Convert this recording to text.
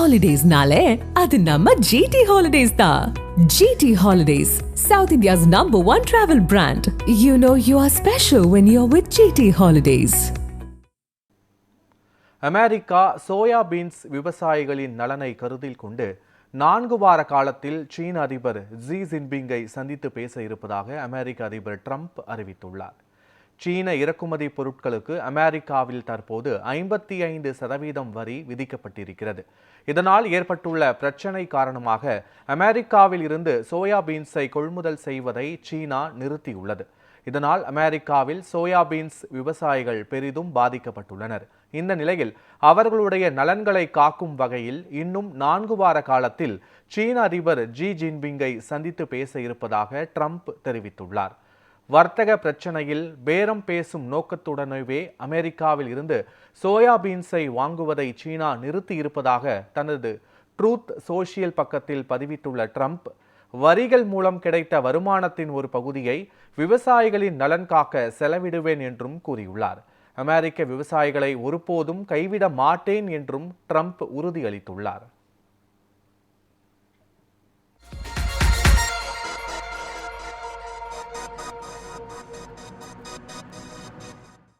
ஹாலிடேஸ்னாலே அது நம்ம ஜிடி ஹாலிடேஸ் தான். GT holidays, South India's #1 travel brand. You know you are special when you're with GT Holidays. America soya beans விவசாயிகளின் நலனை கருத்தில் கொண்டு 4 வார காலத்தில் சீன அதிபர் ஜி ஜின்பிங்கை சந்தித்து பேச இருப்பதாக அமெரிக்க அதிபர் ட்ரம்ப் அறிவித்துள்ளார். சீன இறக்குமதி பொருட்களுக்கு அமெரிக்காவில் தற்போது 55% வரி விதிக்கப்பட்டிருக்கிறது. இதனால் ஏற்பட்டுள்ள பிரச்சினை காரணமாக அமெரிக்காவில் இருந்து சோயா பீன்ஸை கொள்முதல் செய்வதை சீனா நிறுத்தியுள்ளது. இதனால் அமெரிக்காவில் சோயா பீன்ஸ் விவசாயிகள் பெரிதும் பாதிக்கப்பட்டுள்ளனர். இந்த நிலையில் அவர்களுடைய நலன்களை காக்கும் வகையில் இன்னும் 4 வார காலத்தில் சீன அதிபர் ஜி ஜின்பிங்கை சந்தித்து பேச இருப்பதாக ட்ரம்ப் தெரிவித்துள்ளார். வர்த்தக பிரச்சனையில் பேரம் பேசும் நோக்கத்துடனேயே அமெரிக்காவில் இருந்து சோயா பீன்ஸை வாங்குவதை சீனா நிறுத்தி இருப்பதாக தனது ட்ரூத் சோஷியல் பக்கத்தில் பதிவிட்டுள்ள ட்ரம்ப், வரிகள் மூலம் கிடைத்த வருமானத்தின் ஒரு பகுதியை விவசாயிகளின் நலன் காக்க செலவிடுவேன் என்றும் கூறியுள்ளார். அமெரிக்க விவசாயிகளை ஒருபோதும் கைவிட மாட்டேன் என்றும் ட்ரம்ப் உறுதியளித்துள்ளார்.